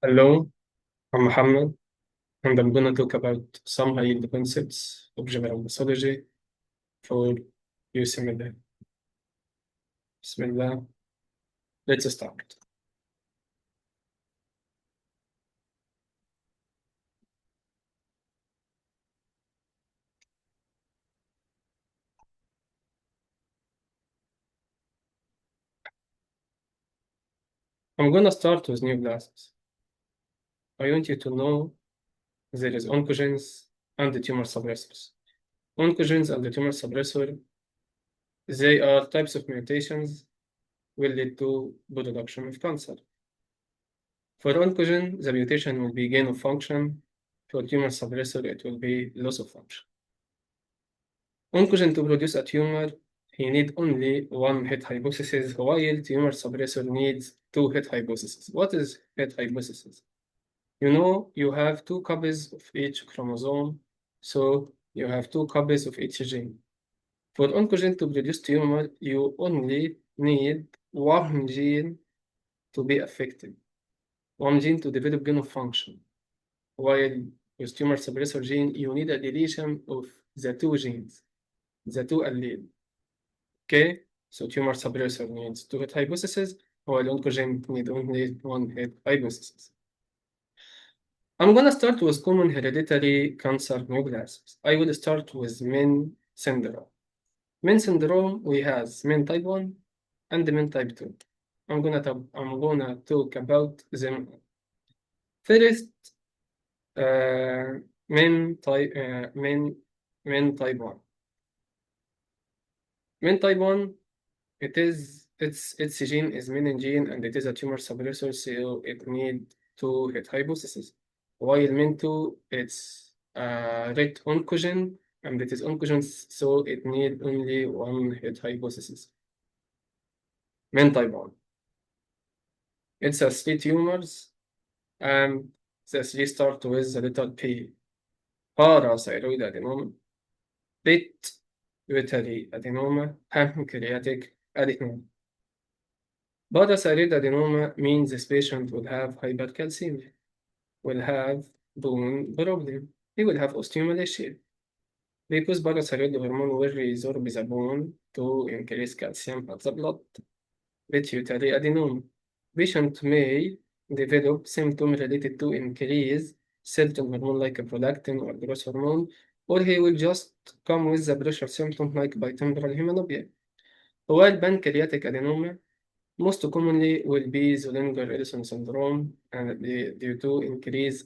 Hello, I'm Muhammad, and I'm gonna talk about some high-yield concepts of general pathology for USMLE. Bismillah, let's start. I'm gonna start with neoplasms. I want you to know there is oncogenes and the tumor suppressors. Oncogenes and the tumor suppressor, they are types of mutations will lead to production of cancer. For oncogen, the mutation will be gain of function. For tumor suppressor, it will be loss of function. Oncogen to produce a tumor, he need only one hit hypothesis, while tumor suppressor needs two hit hypotheses. What is hit hypothesis? You know, you have two copies of each chromosome, so you have two copies of each gene. For oncogen to produce tumor, you only need one gene to be affected, one gene to develop gain of function. While with tumor suppressor gene, you need a deletion of the two genes, the two allele. Okay, so tumor suppressor needs two hit hypotheses, while oncogen need only one hit hypothesis. I'm gonna start with common hereditary cancer neoplasms. I will start with Min syndrome. Min syndrome, we have Min type 1 and Min type 2. I'm gonna talk about them. First, Min type Min type 1. Min type 1, its gene is menin gene and it is a tumor suppressor, so it need two hit hypothesis. While Min2, it's ret oncogen and it is oncogen, so it need only one hit hypothesis. Min type 1. It's a three tumors and the three start with the letter P. Parathyroid adenoma, pituitary adenoma, pancreatic adenoma. Parathyroid adenoma means this patient will have hypercalcemia, will have bone problem, he will have osteomalacia because parathyroid hormone will resorb the bone to increase calcium at the blood. Pituitary adenoma. Patient may develop symptoms related to increase certain hormone like prolactin or growth hormone, or he will just come with the pressure symptom like bitemporal hemanopia. While pancreatic adenoma most commonly will be Zollinger-Ellison syndrome and due to increased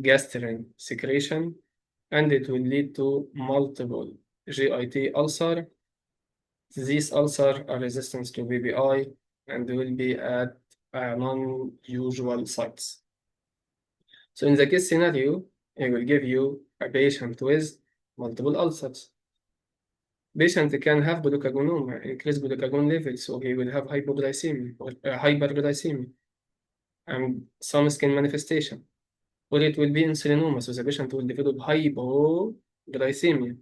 gastrin secretion, and it will lead to multiple GIT ulcer. These ulcers are resistant to BBI and will be at non-usual sites. So in the case scenario, I will give you a patient with multiple ulcers. Patient can have glucagonoma, increased glucagon levels, so he will have hypoglycemia or hyperglycemia and some skin manifestation. Or it will be insulinoma, so the patient will develop hypoglycemia.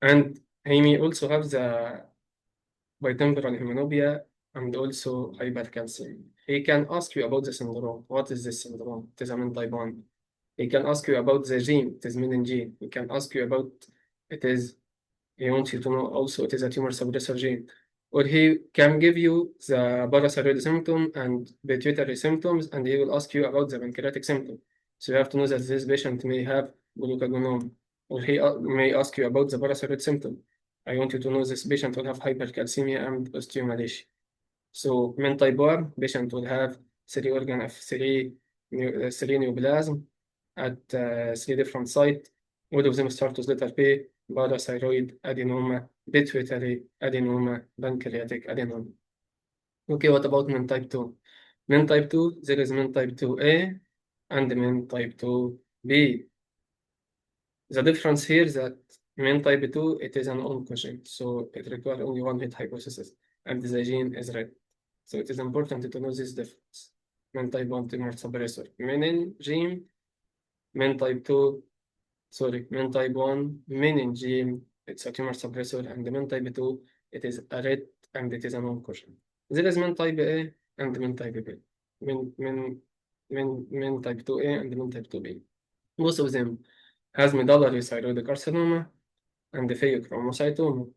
And he may also have the bitemporal hemanopia and also hypercalcemia. He can ask you about the syndrome. What is this syndrome? It is a Min type 1. He can ask you about the gene. It is menin gene. He can ask you about it is he wants you to know also it is a tumor suppressor gene. Or he can give you the parathyroid symptom and pituitary symptoms, and he will ask you about the pancreatic symptom. So you have to know that this patient may have glucagonoma. Or he may ask you about the parathyroid symptom. I want you to know this patient will have hypercalcemia and osteomalacia. So Min type 1 patient will have three organ of three neoplasm at three different sites. All of them start with letter P: parathyroid adenoma, pituitary adenoma, pancreatic adenoma. Okay, what about Min type 2? Min type 2, there is Min type 2A and Min type 2B. The difference here is that Min type 2, it is an oncogene, so it requires only one hit hypothesis, and the gene is red. So it is important to know this difference. Min type 1 tumor suppressor, menin gene, Min type 2, Min type 1, menin gene, it's a tumor suppressor, and the Min type 2, it is a red and it is an oncogene. There is Min type A and Min type B. Min من type 2A and من type 2B. Most of them has medullary thyroid carcinoma and pheochromocytoma.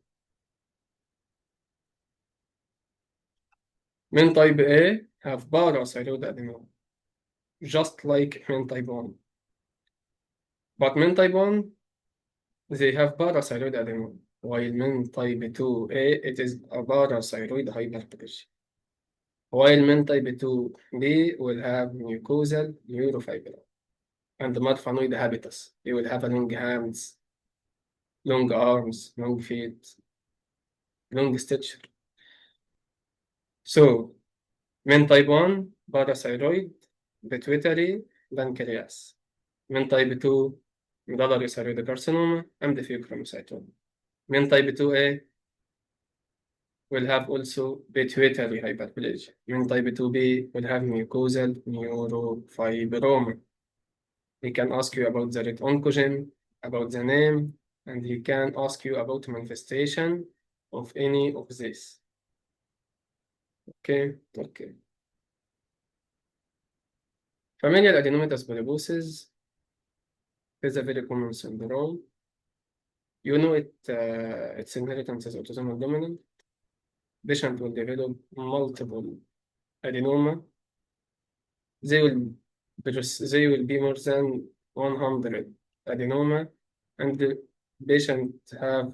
Men type A have parathyroid adenoma, just like men type 1. But men type 1, they have parathyroid adenoma, while men type 2A, it is a parathyroid hyperplasia. While men type 2B will have mucosal neurofibrillary and marfanoid habitus. They will have long hands, long arms, long feet, long stature. So, men type 1, parathyroid, pituitary, pancreas. Men type 2, medullary thyroid carcinoma, and pheochromocytoma. Men type 2A will have also pituitary hyperplasia. Men type 2B will have mucosal neurofibroma. He can ask you about the red oncogen, about the name, and he can ask you about manifestation of any of this. Okay. Familial adenomatous polyposis is a very common syndrome. You know its inheritance is autosomal dominant. Patient will develop multiple adenoma. They will be more than 100 adenoma, and the patient have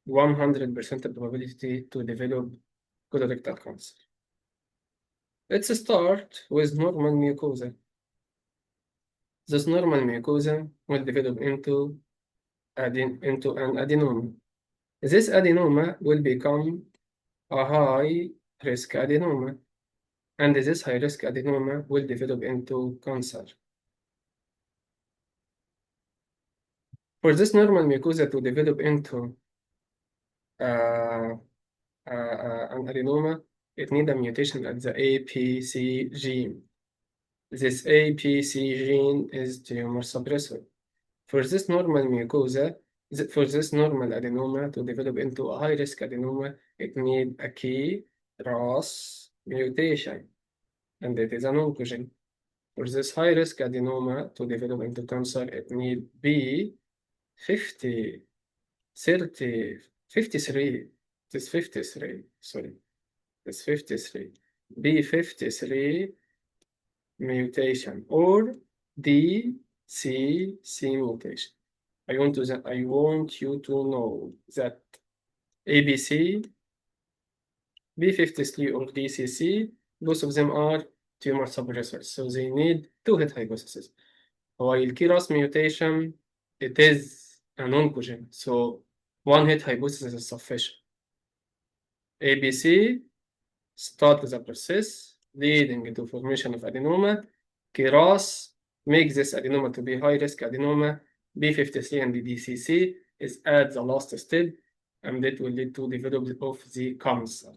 100% probability to develop colorectal cancer. Let's start with normal mucosa. This normal mucosa will develop into an adenoma. This adenoma will become a high-risk adenoma, and this high-risk adenoma will develop into cancer. For this normal mucosa to develop into an adenoma, it needs a mutation at the APC gene. This APC gene is tumor suppressor. For this normal mucosa, for this normal adenoma to develop into a high-risk adenoma, it needs a key RAS mutation, and it is an oncogene. For this high-risk adenoma to develop into cancer, it needs B50, 30, 53, this 53, sorry, this 53, B53 mutation or DCC mutation. I want you to know that ABC, B53 or DCC, both of them are tumor suppressors, so they need two hit hypotheses. While KRAS mutation, it is an oncogene, so one hit hypothesis is sufficient. ABC start the process leading to formation of adenoma. KRAS makes this adenoma to be high-risk adenoma. B53 and the DCC is at the last step, and it will lead to development of the cancer.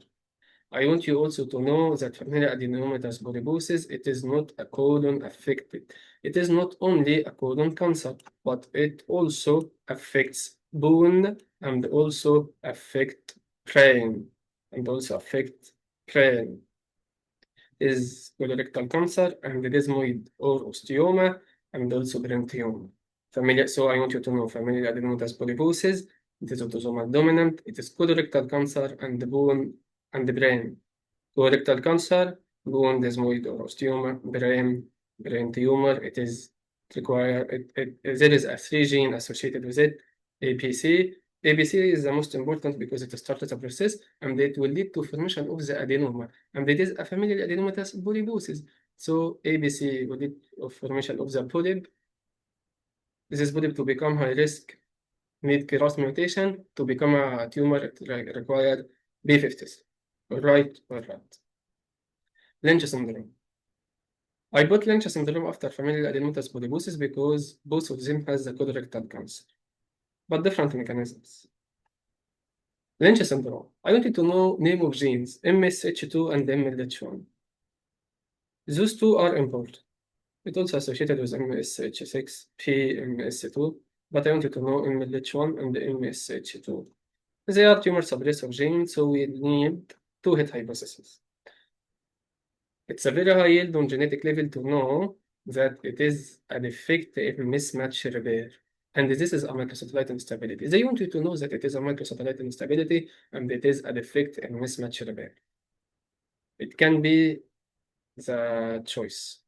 I want you also to know that familial adenomatous polyposis, it is not a colon affected. It is not only a colon cancer, but it also affects bone and also affect brain is colorectal cancer and desmoid or osteoma and also branchioma. So I want you to know familial adenomatous polyposis, it is autosomal dominant, it is colorectal cancer and bone and brain. Colorectal cancer, bone, desmoid or osteoma, brain tumor, it is required, there is a 3 gene associated with it, APC. APC is the most important because it starts a process and it will lead to formation of the adenoma. And it is a familial adenomatous polyposis. So ABC will lead to formation of the polyp. This is polyp to become high risk, need KRAS mutation to become a tumor required B50s. All right. Lynch syndrome. I put Lynch syndrome after familial adenomatous polyposis because both of them has the colorectal cancer, but different mechanisms. Lynch syndrome. I wanted to know name of genes, MSH2 and MLH1. Those two are important. It's also associated with MSH6, PMS2, but I wanted to know MLH1 and MSH2. They are tumor suppressor genes, so we need two hit hypotheses. It's a very high yield on genetic level to know that it is a defect in mismatch repair. And this is a microsatellite instability. They want you to know that it is a microsatellite instability and it is a defect in mismatch repair. It can be the choice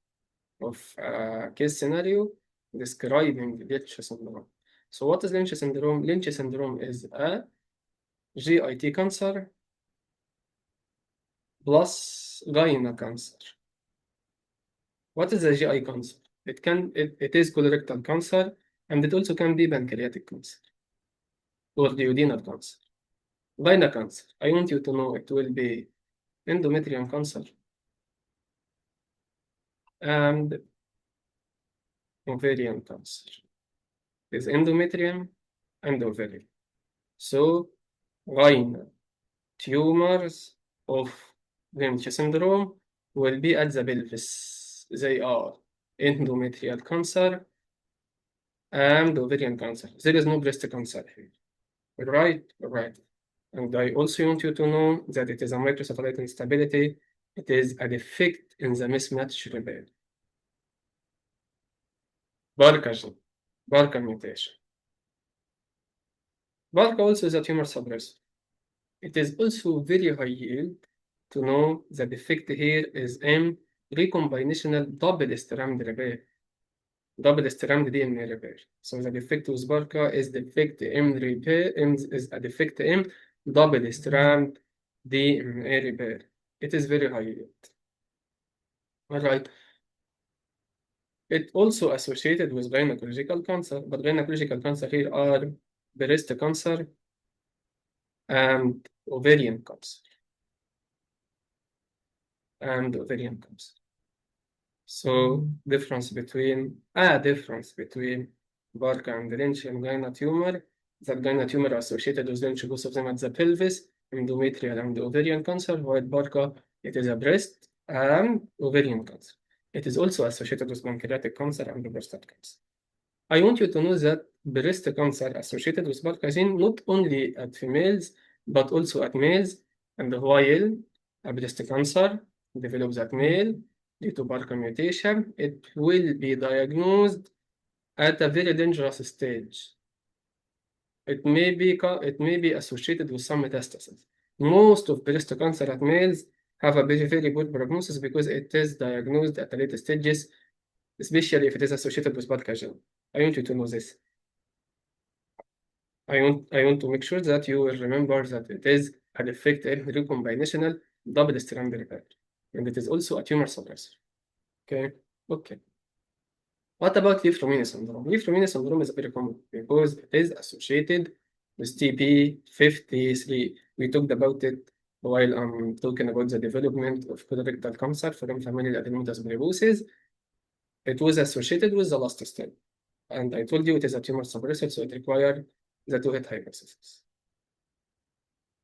of a case scenario describing Lynch syndrome. So what is Lynch syndrome? Lynch syndrome is a GIT cancer plus gyna cancer. What is a GI cancer? It is colorectal cancer and it also can be pancreatic cancer or duodenal cancer. Gyna cancer, I want you to know it will be endometrium cancer and ovarian cancer. Is endometrium and ovarian. So gyna tumors of Lynch syndrome will be at the pelvis. They are endometrial cancer and ovarian cancer. There is no breast cancer here. Right, right. And I also want you to know that it is a microsatellite instability. It is a defect in the mismatch repair. BRCA gene, BRCA mutation. BRCA also is a tumor suppressor. It is also very high yield to know the defect here is in recombinational double strand repair. Double strand DNA repair. So the defect with BRCA is defect in repair is a defect in double strand DNA repair. It is very high yield. All right. It also associated with gynecological cancer, but gynecological cancer here are breast cancer and ovarian cancer. And ovarian cancer. So difference between BRCA and Lynch and gyna tumor. That gyna tumor associated with Lynch, both of them at the pelvis, endometrial and ovarian cancer, while BRCA, it is a breast and ovarian cancer. It is also associated with pancreatic cancer and prostate cancer. I want you to know that breast cancer associated with BRCA gene not only at females, but also at males, and while a breast cancer develops at male due to BRCA mutation, it will be diagnosed at a very dangerous stage. It may be associated with some metastasis. Most of breast cancer at males have a very good prognosis because it is diagnosed at the late stages, especially if it is associated with BRCA gene. I want you to know this. I want to make sure that you will remember that it is a defect in recombinational double strand repair, and it is also a tumor suppressor. Okay. Okay. What about Leaf-Romini syndrome? Leaf-Romini syndrome is very common because it is associated with TP53. We talked about it while I'm talking about the development of colorectal cancer from familial adenomatous polyposis. It was associated with the last step. And I told you it is a tumor suppressor, so it requires the two-hit hypothesis.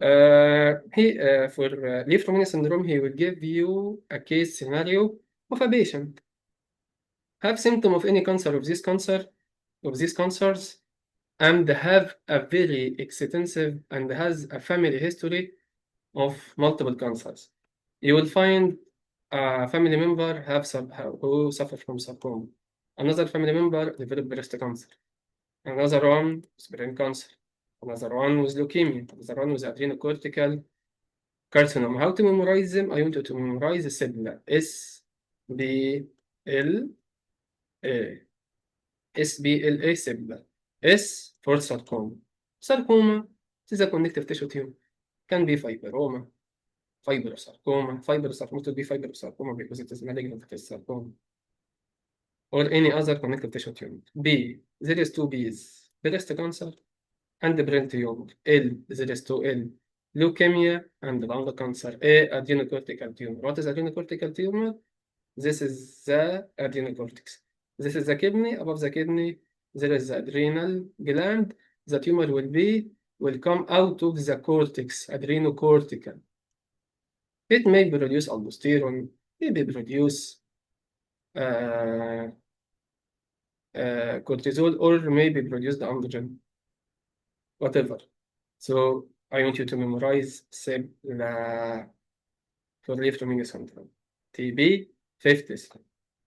For Leaf-Romini syndrome, he will give you a case scenario of a patient have symptom of any cancer of these cancers, and have a very extensive and has a family history of multiple cancers. You will find a family member who suffer from sarcoma. Another family member developed breast cancer. Another one with brain cancer. Another one with leukemia. Another one with adrenocortical carcinoma. How to memorize them? I want you to memorize the SBLA. S-B-L-A. SBLA SBLA. S for sarcoma. Sarcoma is a connective tissue tumor. Can be fibroma, fibrosarcoma. Fibrosarcoma could be fibrosarcoma because it is malignant sarcoma. Or any other connective tissue tumor. B, there is two B's. Breast cancer and brain tumor. L, there is two L. Leukemia and lung cancer. A, adrenocortical tumor. What is adrenocortical tumor? This is the adrenocortex. This is the kidney. Above the kidney, there is the adrenal gland. The tumor will come out of the cortex, adrenocortical. It may produce aldosterone, maybe produce uh, cortisol, or maybe produce the androgen, whatever. So I want you to memorize SEB for Leaf-Romini syndrome. TB 50.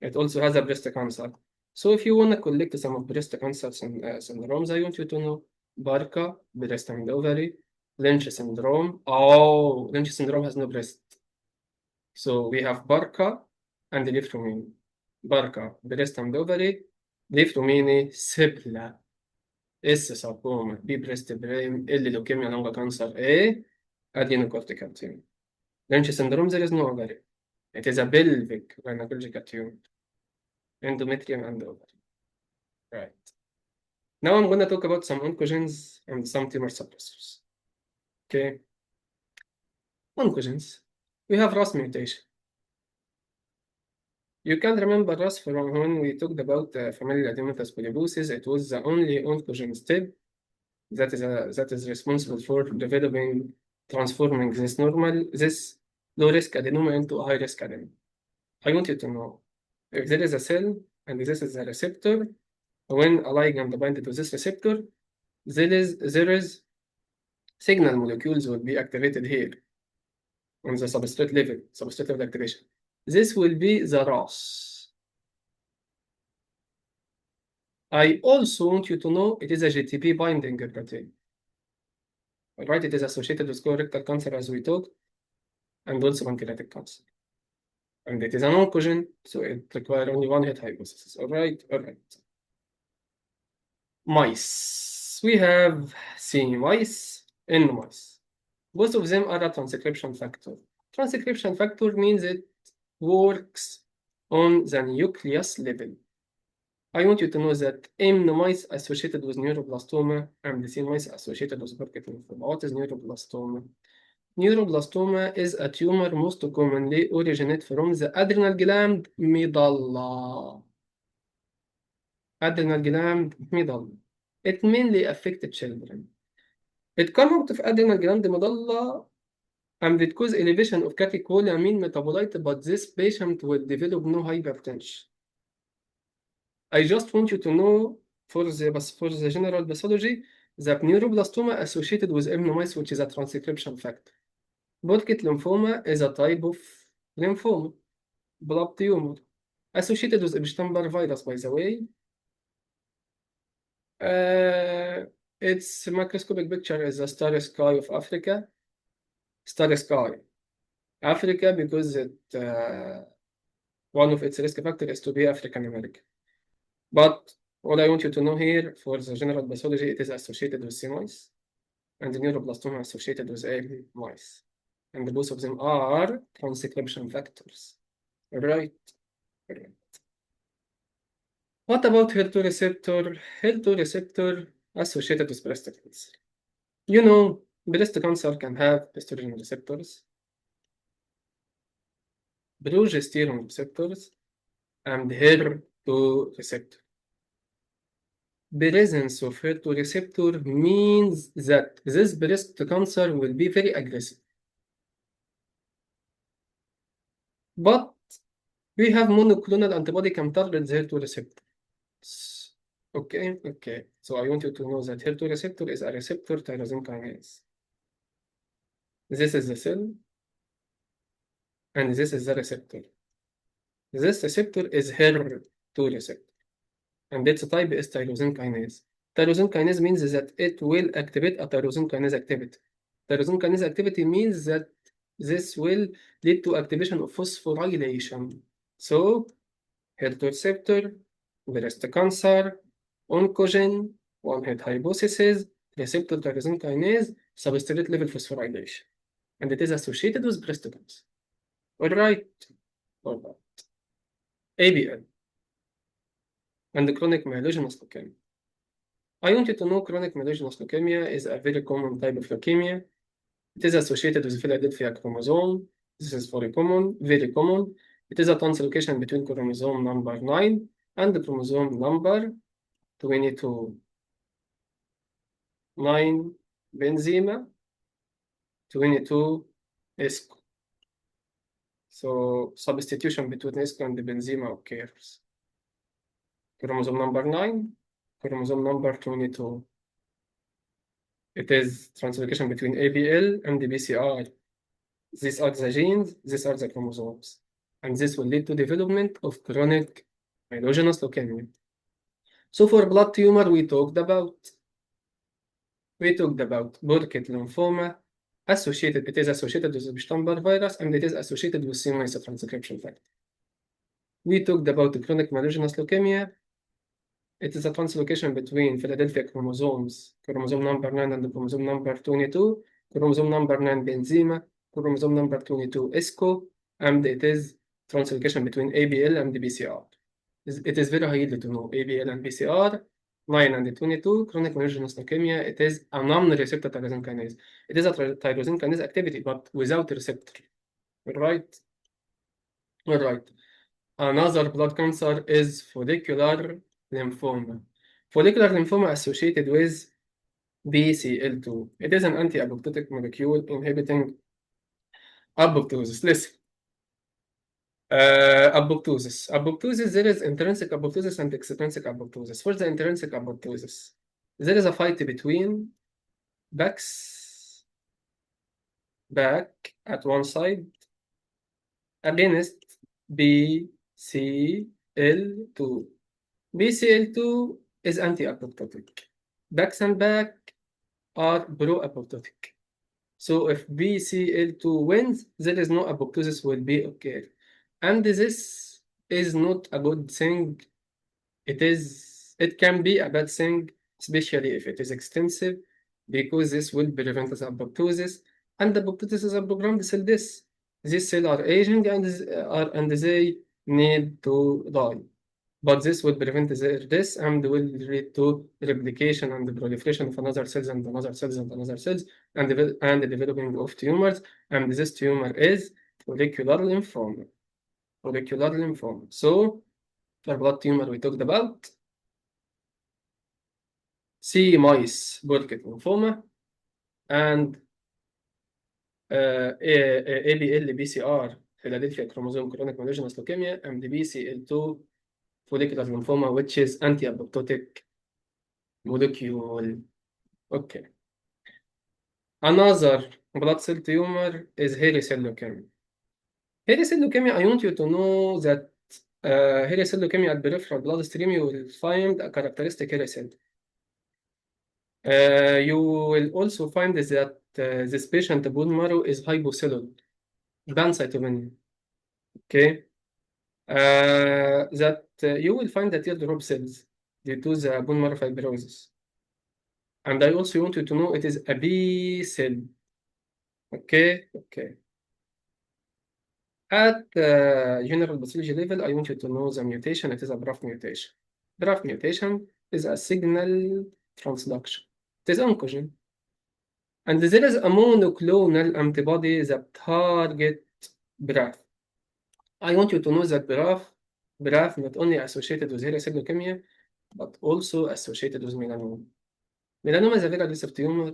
It also has a breast cancer. So if you want to collect some of breast cancer syndromes, I want you to know BRCA, breast and ovary, Lynch syndrome. Oh, Lynch syndrome has no breast. So we have BRCA and leuphrominia. BRCA, breast and ovary, leuphrominia, سبلة, S sarcoma, B breast brain, L leukemia lung cancer, A adenocortical tumor. Lynch syndrome, there is no ovary. It is a pelvic gynecological tumor, endometrium and ovary. Right. Now I'm going to talk about some oncogenes and some tumor suppressors. Okay. Oncogenes. We have RAS mutation. You can remember RAS from when we talked about familial adenomatous polyposis. It was the only oncogene step that is responsible for developing, transforming this low risk adenoma into a high risk adenoma. I want you to know if there is a cell and this is a receptor, when a ligand binds to this receptor, there is signal molecules will be activated here on the substrate level activation. This will be the RAS. I also want you to know it is a GTP binding protein. All right, it is associated with colorectal cancer as we talked, and also pancreatic cancer. And it is an oncogene, so it requires only one hit hypothesis. All right. Mice. We have C mice, N mice. Both of them are a transcription factor. Transcription factor means it works on the nucleus level. I want you to know that M mice associated with neuroblastoma and C mice associated with Burkitt lymphoma. What is neuroblastoma? Neuroblastoma is a tumor most commonly originate from the adrenal gland medulla. Adrenal gland medulla. It mainly affected children. It comes out of adrenal gland medulla and it causes elevation of catecholamine metabolite, but this patient will develop no hypertension. I just want you to know for the general pathology that neuroblastoma associated with mice, which is a transcription factor. Burkitt lymphoma is a type of lymphoma, blood tumor, associated with Epstein-Barr virus, by the way. Its microscopic picture is the starry sky of Africa. Starry sky. Africa, because one of its risk factors is to be African American. But all I want you to know here for the general pathology, it is associated with C mice, and the neuroblastoma associated with A mice. And both of them are transcription factors. Right. What about HER2 receptor? HER2 receptor associated with breast cancer. You know, breast cancer can have estrogen receptors, progesterone receptors, and HER2 receptor. Presence of HER2 receptor means that this breast cancer will be very aggressive. But we have monoclonal antibody can target the HER2 receptor. Okay. So I want you to know that HER2 receptor is a receptor tyrosine kinase. This is the cell, and this is the receptor. This receptor is HER2 receptor, and its type is tyrosine kinase. Tyrosine kinase means that it will activate a tyrosine kinase activity. Tyrosine kinase activity means that this will lead to activation of phosphorylation. So, HER2 receptor, breast cancer, oncogene, one hit hypothesis, receptor tyrosine kinase, substrate level phosphorylation. And it is associated with breast cancer. All right. ABL and chronic myelogenous leukemia. I want you to know chronic myelogenous leukemia is a very common type of leukemia. It is associated with Philadelphia chromosome. This is very common. It is a translocation between chromosome number 9 and the chromosome number 22. 9 benzema, 22 ESCO. So substitution between ESCO and the benzema occurs. Chromosome number 9, chromosome number 22. It is translocation between ABL and the BCR. These are the genes, these are the chromosomes. and this will lead to development of chronic myelogenous leukemia. So for blood tumor, we talked about Burkitt lymphoma. It is associated with Epstein-Barr virus, and it is associated with CMYC transcription factor. We talked about chronic myelogenous leukemia. It is a translocation between Philadelphia chromosomes, chromosome number 9 and chromosome number 22, chromosome number 9 benzema, chromosome number 22 ISCO, and it is translocation between ABL and BCR. It is very highly to know ABL and BCR, 9 and 22, chronic myelogenous leukemia. It is a non-receptor tyrosine kinase. It is a tyrosine kinase activity, but without a receptor. Right? All right. Another blood cancer is follicular lymphoma. Follicular lymphoma associated with BCL2. It is an anti-apoptotic molecule inhibiting apoptosis. Listen. Apoptosis. Apoptosis, there is intrinsic apoptosis and extrinsic apoptosis. For the intrinsic apoptosis, there is a fight between back at one side against BCL2. BCL2 is anti-apoptotic. Backs and back are pro-apoptotic. So if BCL2 wins, there is no apoptosis will be okay. And this is not a good thing. It can be a bad thing, especially if it is extensive, because this will prevent the apoptosis. And the apoptosis is a programmed cell death. These cells are aging and they need to die. But this will prevent their death and will lead to replication and the proliferation of another cells and another cells and another cells and the developing of tumors. And this tumor is follicular lymphoma. Follicular lymphoma. So, the blood tumor we talked about, CMYC Burkitt lymphoma, and ABL BCR Philadelphia chromosome chronic myelogenous leukemia, and the BCL2 follicular lymphoma, which is anti-apoptotic molecule. Okay. Another blood cell tumor is hairy cell leukemia. Hairy cell leukemia, I want you to know that hairy cell leukemia at peripheral bloodstream, you will find a characteristic hairy cell. You will also find that this patient bone marrow is hypocellular, pancytopenia. Okay. That you will find the teardrop cells due to the bone marrow fibrosis. And I also want you to know it is a B cell. Okay, okay. At general pathology level, I want you to know the mutation. It is a BRAF mutation. BRAF mutation is a signal transduction. It is oncogene. And there is a monoclonal antibody that target BRAF. I want you to know that BRAF not only associated with hairy cell leukemia, but also associated with melanoma. Melanoma is a very aggressive tumor,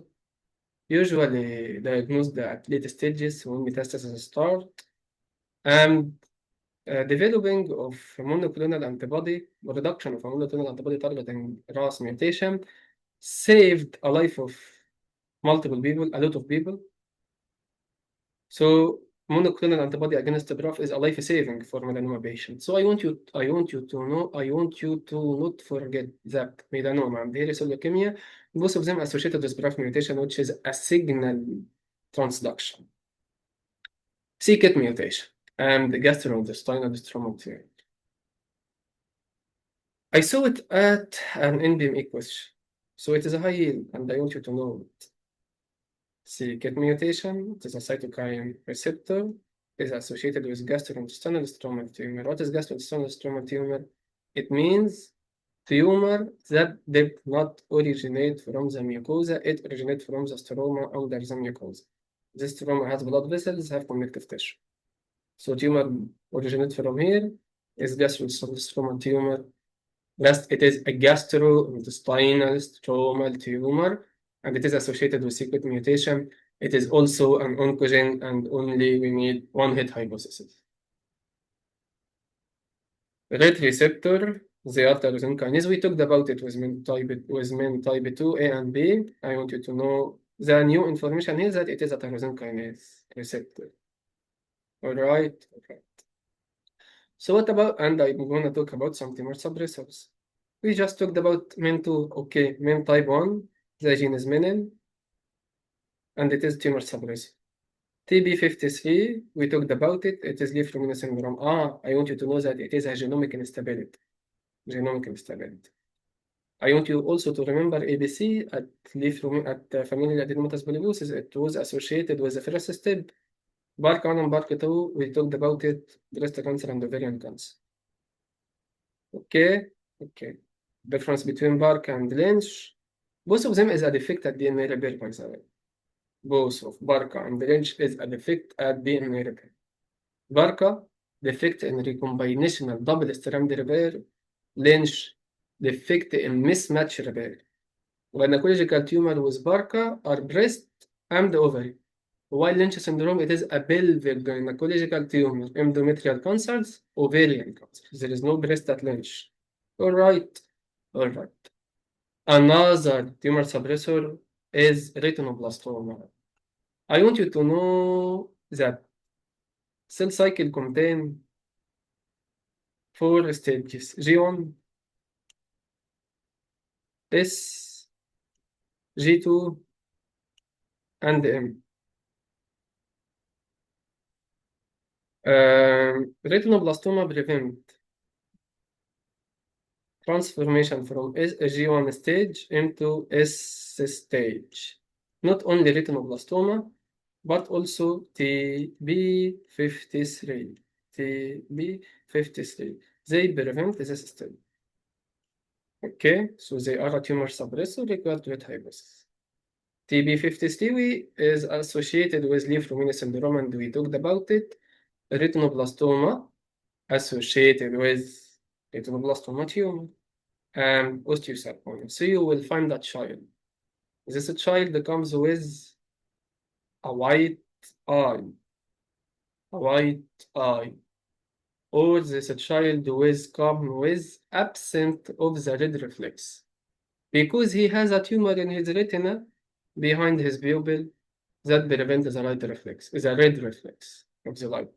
usually diagnosed at late stages when metastases start, and developing of monoclonal antibody, or reduction of a monoclonal antibody targeting RAS mutation, saved a life of multiple people, a lot of people. So monoclonal antibody against the BRAF is a life-saving for melanoma patients. So I want you to not forget that melanoma and hairy cell leukemia, both of them associated with BRAF mutation, which is a signal transduction. c-KIT mutation and gastrointestinal stromal tumor. I saw it at an NBME question, so it is a high yield, and I want you to know it. c-KIT mutation, it is a cytokine receptor, is associated with gastrointestinal stromal tumor. What is gastrointestinal stromal tumor? It means tumor that did not originate from the mucosa, it originates from the stroma under the mucosa. This stroma has blood vessels, have connective tissue. So tumor originates from here, is gastrointestinal stromal tumor. It is a gastrointestinal stromal tumor, and it is associated with c-KIT mutation. It is also an oncogene, and only we need one hit hypothesis. Red receptor, they are tyrosine kinase. We talked about it with men type 2, A and B. I want you to know the new information here that it is a tyrosine kinase receptor. All right. Okay. So what about, and I'm going to talk about some tumor suppressors. We just talked about MEN2. Okay, MEN type 1, the gene is menin, and it is tumor suppressor. TB53, we talked about it, it is Leaf-Romino syndrome. I want you to know that it is a genomic instability. Genomic instability. I want you also to remember ABC at familial adenomatous polyposis. It was associated with the first step. Bark 1 and Bark 2, we talked about it, breast cancer and ovarian cancer. Okay, okay. Difference between Bark and Lynch. Both of them is a defect at DNA repair, by the way. Both of Barca and Lynch is a defect at DNA repair. Barca, defect in recombinational double-strand repair. Lynch, defect in mismatch repair. Gynecological tumor with Barca are breast and ovary. While Lynch syndrome, it is a pelvic gynecological tumor, endometrial cancers, ovarian cancer. There is no breast at Lynch. All right, all right. Another tumor suppressor is retinoblastoma. I want you to know that cell cycle contain four stages: G1, S, G2, and M. Retinoblastoma prevent transformation from G1 stage into S stage. Not only retinoblastoma, but also TB53. TB53. They prevent this stage. Okay, so they are a tumor suppressor required with hypothesis. TB53 is associated with Leaf-Romino syndrome, and we talked about it. Retinoblastoma associated with retinoblastoma tumor and osteosarcoma. So you will find that child. This child comes with a white eye, a white eye, or this child comes with absent of the red reflex. Because he has a tumor in his retina behind his pupil that prevents the red reflex of the light.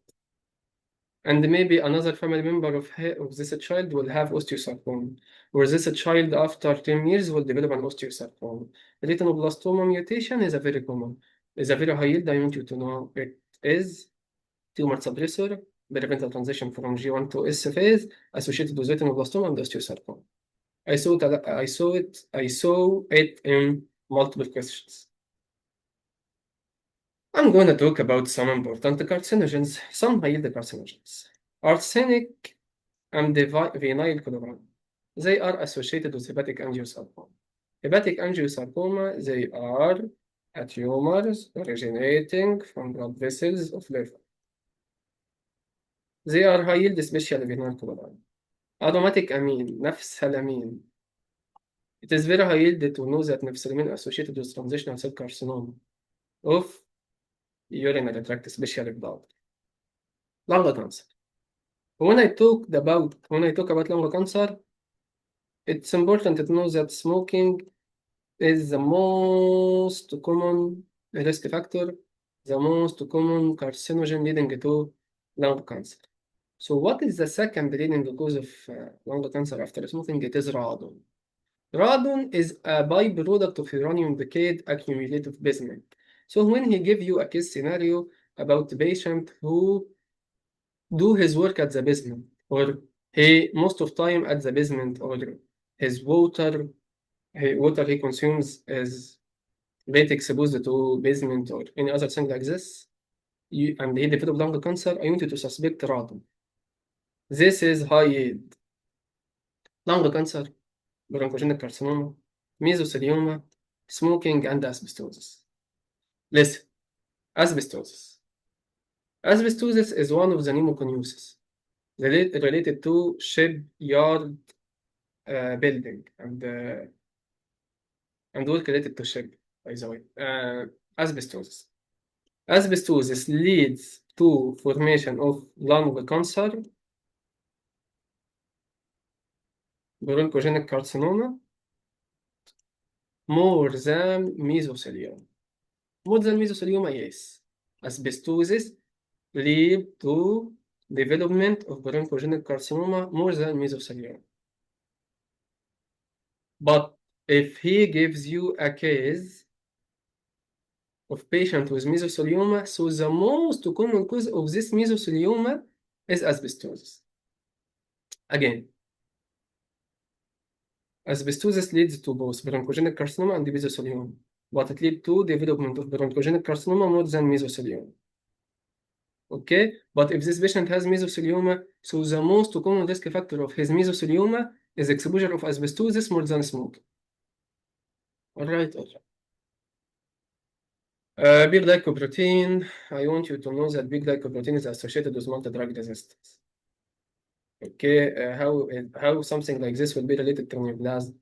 And maybe another family member of this child will have osteosarcoma, or this child after 10 years will develop an osteosarcoma. Retinoblastoma mutation is a very common, is a very high yield. I want you to know it is tumor suppressor, prevent the transition from G1 to S phase associated with retinoblastoma and osteosarcoma. I saw it in multiple questions. I'm going to talk about some important carcinogens, some mild carcinogens. Arsenic and the vinyl chloride. They are associated with hepatic angiosarcoma. Hepatic angiosarcoma, they are tumors originating from blood vessels of liver. They are high yield, especially vinyl chloride. Aromatic amine, naphthalamine. It is very high yield to know that naphthalamine associated with transitional cell carcinoma of urinary tract, especially blood. Lung cancer. When I talk about lung cancer, it's important to know that smoking is the most common risk factor, the most common carcinogen leading to lung cancer. So what is the second leading cause of lung cancer after smoking? It is radon. Radon is a byproduct of uranium decayed accumulated basement. So when he give you a case scenario about a patient who do his work at the basement, or he most of time at the basement, or his water he consumes is get exposed to basement or any other thing like this, and he develop lung cancer, I want you to suspect radon. This is high yield. Lung cancer, bronchogenic carcinoma, mesothelioma, smoking, and asbestosis. Listen, asbestosis. Asbestosis is one of the pneumoconiosis related to shipyard building and work related to ship, by the way. Asbestosis. Asbestosis leads to formation of lung cancer, bronchogenic carcinoma, more than mesothelioma. More than mesothelioma, yes. Asbestosis lead to development of bronchogenic carcinoma more than mesothelioma. But if he gives you a case of patient with mesothelioma, so the most common cause of this mesothelioma is asbestosis. Again, asbestosis leads to both bronchogenic carcinoma and mesothelioma, but it leads to development of bronchogenic carcinoma more than mesothelioma. Okay, but if this patient has mesothelioma, so the most common risk factor of his mesothelioma is exposure of asbestosis more than smoke. All right, all right. Big glycoprotein. I want you to know that big glycoprotein is associated with multi-drug resistance. Okay, how something like this will be related to neoplasm?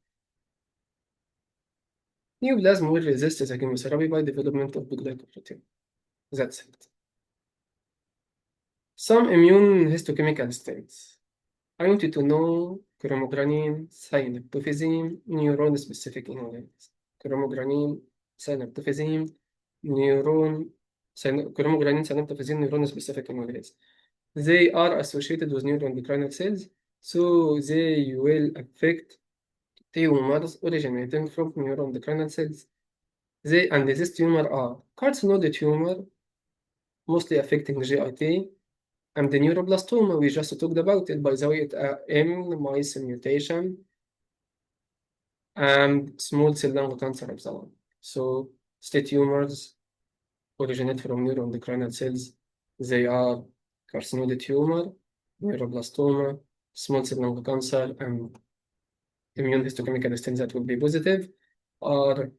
Neoplasm will resist the chemotherapy by development of big glycoprotein. That's it. Some immune histochemical states. I want you to know chromogranin, synaptophysin, neuron-specific enolase. Chromogranin, synaptophysin, chromogranin, synaptophysin, neuron-specific enolase. They are associated with neuroendocrine cells, so they will affect tumors originating from neuroendocrine cells. And these tumors are carcinoid tumor, mostly affecting GIT, and the neuroblastoma, we just talked about it, by the way, it's a myosin mutation and small cell lung cancer of the lung. So state tumors originate from neuroendocrine cells. They are carcinoid tumor, neuroblastoma, small cell lung cancer, and immune histochemical stains that will be positive are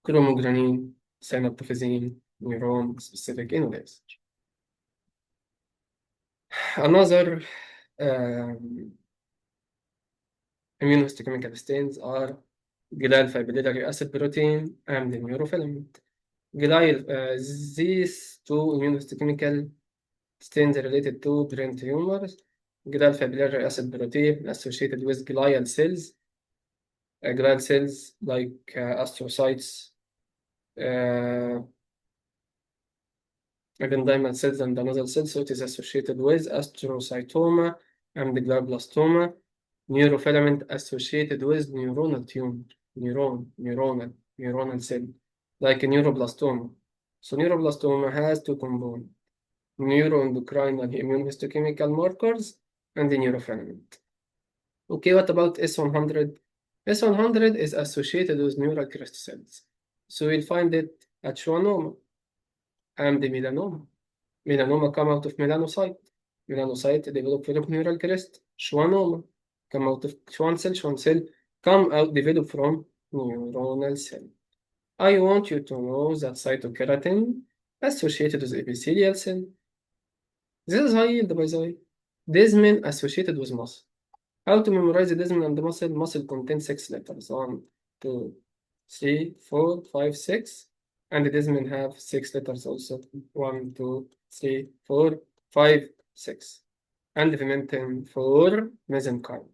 chromogranin, synaptophysin, neuron-specific enolase. Another immunohistochemical stains are glial fibrillary acid protein and the neurofilament. These two immunohistochemical stains related to brain tumors. Glial fibrillary acid protein associated with glial cells like astrocytes, ependymal cells and another cells, so it is associated with astrocytoma and glioblastoma. Neurofilament associated with neuronal tumor, neuronal cell, like a neuroblastoma. So neuroblastoma has two components, neuroendocrine and immune histochemical markers and the neurofilament. Okay, what about S100? S100 is associated with neural crest cells. So we'll find it at schwannoma and the melanoma. Melanoma come out of melanocyte. Melanocyte develop from neural crest. Schwannoma come out of Schwann cell come out develop from neuronal cell. I want you to know that cytokeratin associated with epithelial cell. This is high yield, by the way. Desmin associated with muscle. How to memorize the desmin and the muscle? Muscle contains 6 letters. 1, 2, 3, 4, 5, 6. And the desmin have 6 letters also. 1, 2, 3, 4, 5, 6. And the vimentin for mesenchyme.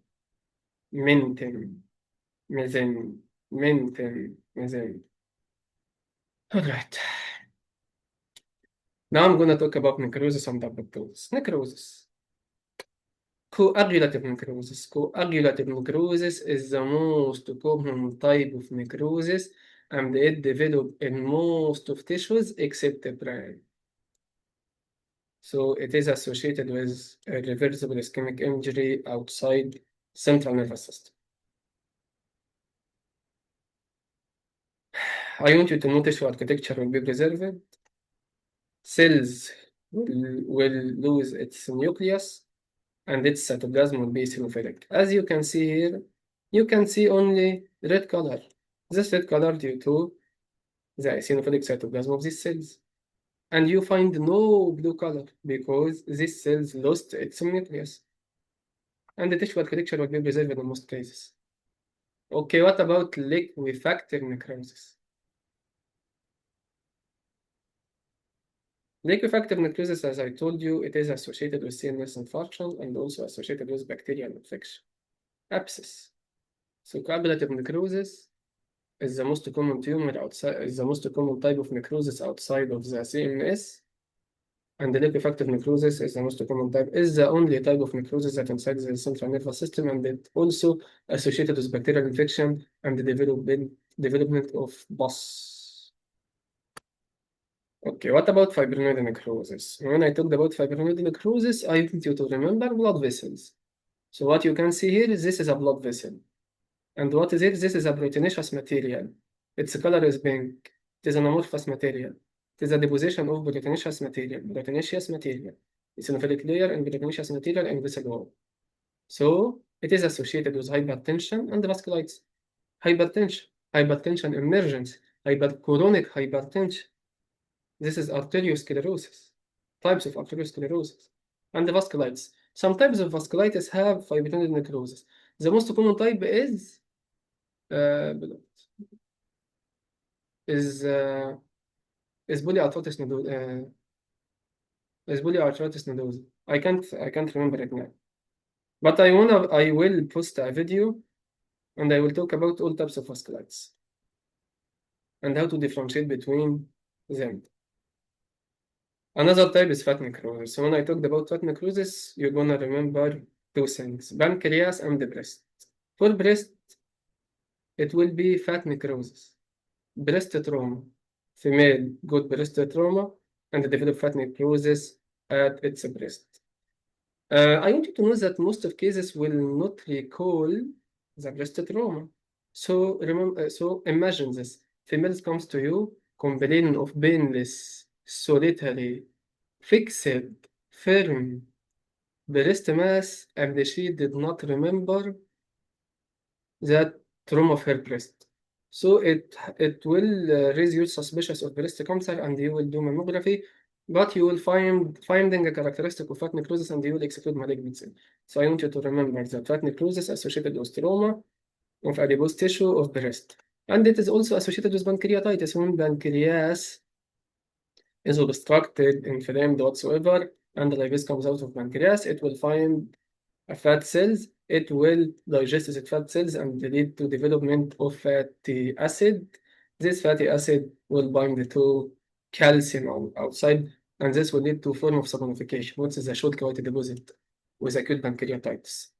Mentin, mesen. All right. Now I'm going to talk about necrosis and apoptosis. Necrosis. Coagulative necrosis. Coagulative necrosis is the most common type of necrosis, and it develops in most of tissues except the brain. So it is associated with irreversible ischemic injury outside central nervous system. I want you to notice your architecture will be preserved. Cells will lose its nucleus and its cytoplasm will be eosinophilic. As you can see here, you can see only red color. This red color due to the eosinophilic cytoplasm of these cells. And you find no blue color because these cells lost its nucleus. And the tissue architecture will be preserved in most cases. Okay, what about liquefactive necrosis? Liquefactive necrosis, as I told you, it is associated with CNS infarction and also associated with bacterial infection. Abscess. So coagulative necrosis is the most common tumor outside, is the most common type of necrosis outside of the CNS. and the liquefactive necrosis is the most common type, is the only type of necrosis that incites the central nervous system, and it also associated with bacterial infection and the development of pus. Okay, what about fibrinoid necrosis? When I talked about fibrinoid necrosis, I want you to remember blood vessels. So what you can see here is this is a blood vessel. And what is it? This is a proteinaceous material. Its color is pink. It is an amorphous material. It is a deposition of proteinaceous material. Proteinaceous material. Eosinophilic layer and proteinaceous material in vessel wall. So it is associated with hypertension and vasculitis. Hypertension emergence, chronic hypertension. This is arteriosclerosis. Types of arteriosclerosis. And the vasculitis. Some types of vasculitis have fibrinoid necrosis. The most common type is uh, is uh, is polyarthritis nodosa. Is polyarthritis nodosa. I can't remember it now. But I will post a video and I will talk about all types of vasculitis and how to differentiate between them. Another type is fat necrosis. So when I talked about fat necrosis, you're gonna remember two things: pancreas and the breast. For breast, it will be fat necrosis. Breast trauma. Female got breast trauma and develop fat necrosis at its breast. I want you to know that most of cases will not recall the breast trauma. So remember, so imagine this: females comes to you complaining of painless, solitary, fixed, firm breast mass, and she did not remember that trauma of her breast. So it will raise you suspicious of breast cancer, and you will do mammography, but you will finding a characteristic of fat necrosis, and you will exclude malignancy. So I want you to remember that fat necrosis associated with trauma of adipose tissue of breast, and it is also associated with pancreatitis. When pancreas is obstructed, inflamed whatsoever, and the lipase comes out of pancreas, it will find fat cells. It will digest these fat cells and lead to development of fatty acid. This fatty acid will bind to calcium outside, and this will lead to form of saponification, which is a short coated deposit with acute pancreatitis.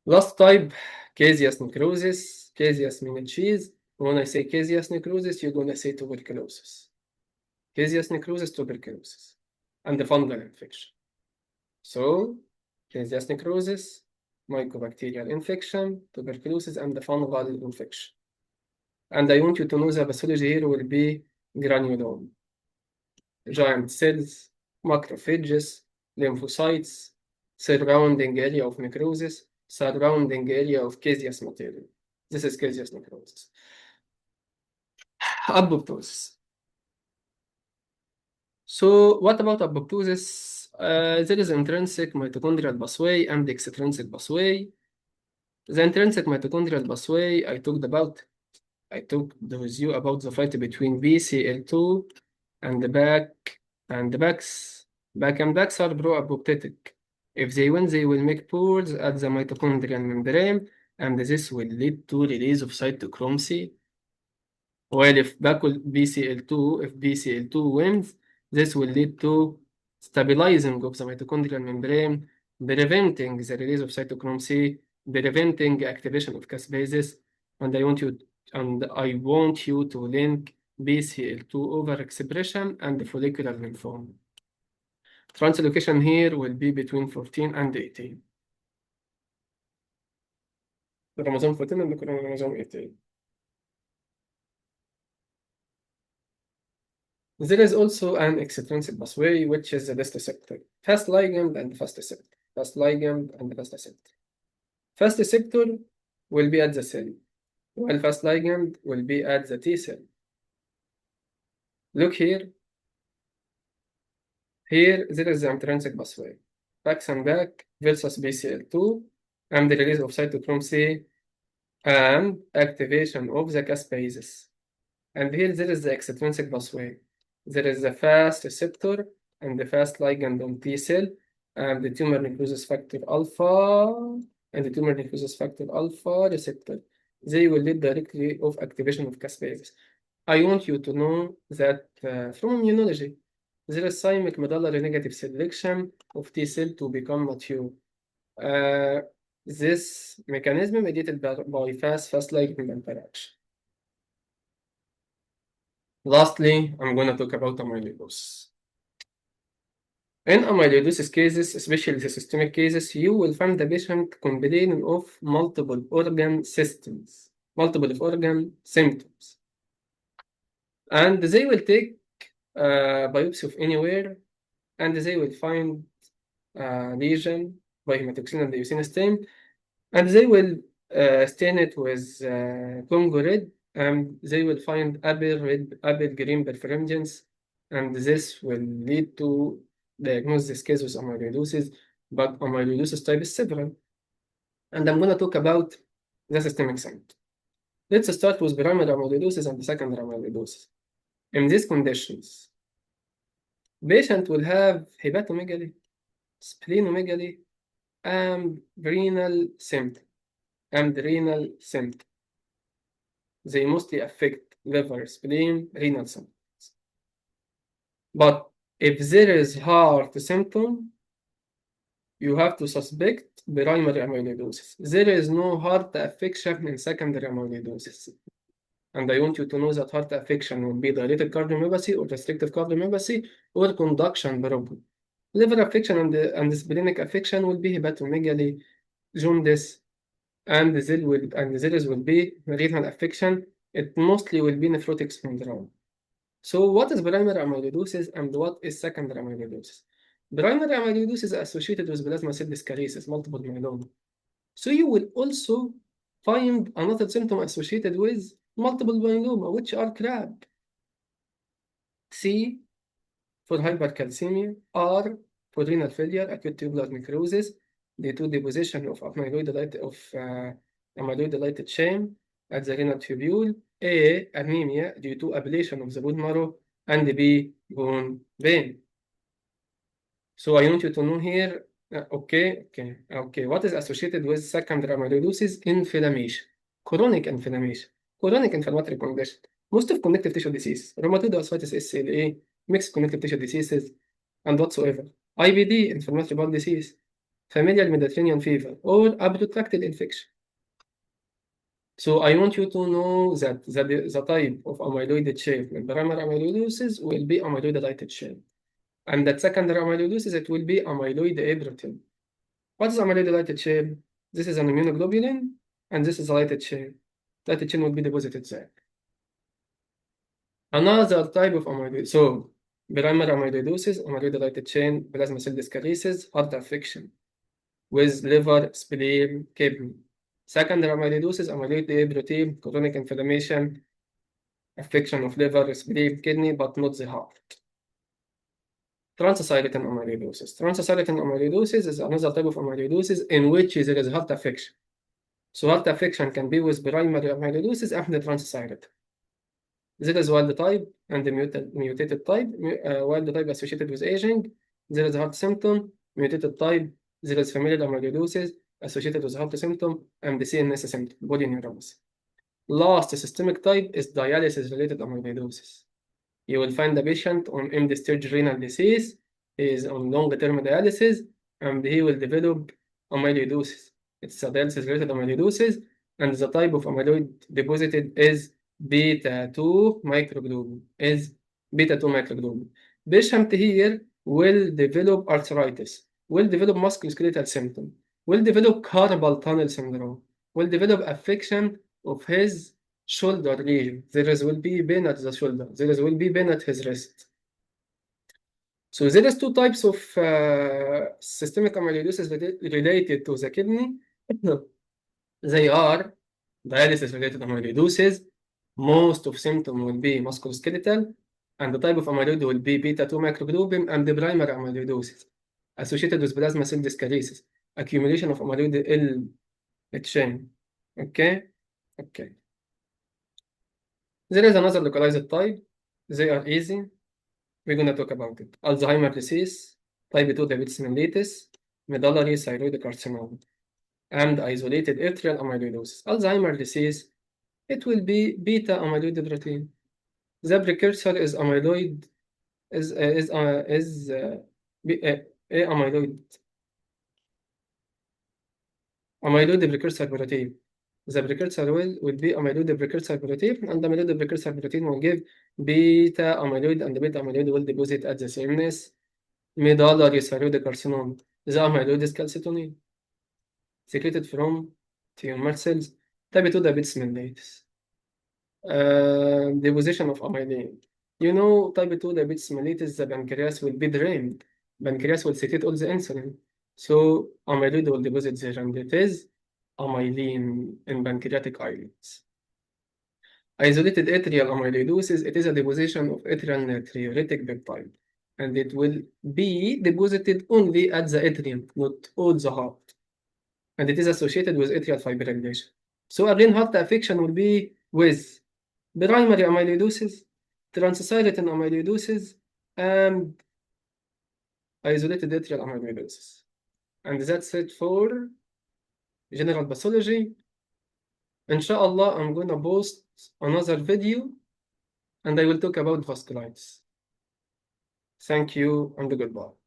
Last type, caseous necrosis. Caseous means cheese. When I say caseous necrosis, you're gonna say tuberculosis. Caseous necrosis, tuberculosis, and the fungal infection. So, caseous necrosis, mycobacterial infection, tuberculosis, and the fungal infection. And I want you to know the pathology here will be granulome, giant cells, macrophages, lymphocytes, surrounding area of necrosis, surrounding area of caseous material. This is caseous necrosis. Apoptosis. So what about apoptosis? There is intrinsic mitochondrial pathway and extrinsic pathway. The intrinsic mitochondrial pathway I talked with you about the fight between BCL2 and the back and the backs. Back and backs are pro-apoptotic. If they win, they will make pores at the mitochondrial membrane, and this will lead to release of cytochrome C. While if BCL2 wins, this will lead to stabilizing of the mitochondrial membrane, preventing the release of cytochrome C, preventing activation of caspases, and I want you to link BCL2 overexpression and follicular lymphoma. Translocation here will be between 14 and 18. Chromosome 14 and chromosome 18. There is also an extrinsic pathway, which is the best receptor. Fast ligand and fast receptor. Fast ligand and fast receptor. Fast receptor will be at the cell, while fast ligand will be at the T cell. Look here. Here, there is the intrinsic pathway. Backs and back versus BCL2, and the release of cytochrome C and activation of the caspases. And here there is the extrinsic pathway. There is the fast receptor and the fast ligand on T cell, and the tumor necrosis factor alpha and the tumor necrosis factor alpha receptor. They will lead directly of activation of caspases. I want you to know that from immunology, there is thymic medullary negative selection of T cell to become mature. Uh, this mechanism mediated by fast ligand interaction. Lastly, I'm going to talk about amyloidosis. In amyloidosis cases, especially the systemic cases, you will find the patient complaining of multiple organ systems, multiple organ symptoms. And they will take biopsy of anywhere, and they will find lesion by hematoxylin and eosin stain, and they will stain it with Congo red, and they will find apple red, apple green perfringens, and this will lead to diagnose this case with amyloidosis, but amyloidosis type is several. And I'm going to talk about the systemic side. Let's start with primary amyloidosis and secondary amyloidosis. In these conditions, patient will have hepatomegaly, splenomegaly, and renal symptom. They mostly affect liver, spleen, renal symptoms. But if there is heart symptom, you have to suspect primary amyloidosis. There is no heart affection in secondary amyloidosis. And I want you to know that heart affection will be dilated cardiomyopathy or restrictive cardiomyopathy or conduction problem. Liver affection and splenic affection will be hepatomegaly, jaundice, and there will be renal affection. It mostly will be nephrotic syndrome. So what is primary amyloidosis and what is secondary amyloidosis? Primary amyloidosis is associated with plasma cell dyskeriosis, multiple myeloma. So you will also find another symptom associated with multiple myeloma, which are CRAB. C for hypercalcemia, R for renal failure, acute tubular necrosis, due to deposition of amyloid light chain at the renal tubule, A anemia due to ablation of the bone marrow, and B bone vein. So I want you to know here, okay. What is associated with secondary amyloidosis? Inflammation, chronic inflammation, chronic inflammatory condition. Most of connective tissue disease, rheumatoid arthritis, SLA, mixed connective tissue diseases, and whatsoever. IBD, inflammatory bowel disease, familial Mediterranean fever, or apoptotic infection. So I want you to know that the type of amyloid chain in primary amyloidosis will be amyloid light chain. And that secondary amyloidosis, it will be amyloid A protein. What is amyloid light chain? This is an immunoglobulin, and this is a light chain. Light chain will be deposited there. Another type of amyloid. So, primary amyloidosis, amyloid light chain, plasma cell dyskeriosis, heart affection with liver, spleen, kidney. Secondary amyloidosis, amyloid A protein, chronic inflammation, affection of liver, spleen, kidney, but not the heart. Transthyretin amyloidosis. Transthyretin amyloidosis is another type of amyloidosis in which there is heart affection. So heart affection can be with primary amyloidosis and the transthyretin. There is wild type and the mutated type. Wild type associated with aging. There is heart symptom. Mutated type. There is familial amyloidosis associated with heart symptom and the CNS symptom, body neuropathy. Last systemic type is dialysis-related amyloidosis. You will find the patient on end-stage renal disease, he is on long-term dialysis, and he will develop amyloidosis. It's a dialysis-related amyloidosis, and the type of amyloid deposited is beta-2 microglobin. Patient here will develop arthritis, will develop musculoskeletal symptom, will develop carpal tunnel syndrome, will develop affection of his shoulder region. There will be pain at the shoulder. There will be pain at his wrist. So there is two types of systemic amyloidosis related to the kidney. They are dialysis-related amyloidosis. Most of symptom will be musculoskeletal, and the type of amyloid will be beta-2 microglobin and the primary amyloidosis associated with plasma cell dyskeriosis, accumulation of amyloid L chain. Okay. There is another localized type. They are easy. We're going to talk about it. Alzheimer's disease, type 2 diabetes mellitus, medullary thyroid carcinoma, and isolated atrial amyloidosis. Alzheimer's disease, it will be beta amyloid protein. The precursor is amyloid ايه amyloid precursor protein. The precursor will be amyloid precursor protein, and amyloid precursor protein will give beta amyloid, and beta amyloid will deposit at the CNS. Medullary thyroid carcinoma. The amyloid is calcitonin secreted from tumor cells. Type 2 diabetes mellitus. Deposition of amyloid. You know, type 2 diabetes mellitus, the pancreas will be drained. Pancreas will secrete all the insulin. So amyloid will deposit there, and it is amylin in pancreatic islets. Isolated atrial amyloidosis, it is a deposition of atrial natriuretic peptide, and it will be deposited only at the atrium, not all the heart, and it is associated with atrial fibrillation. So again, heart affection will be with primary amyloidosis, transthyretin amyloidosis, and isolated atrial amyloidosis. And that's it for general pathology. Inshallah, I'm gonna post another video and I will talk about vasculitis. Thank you and goodbye.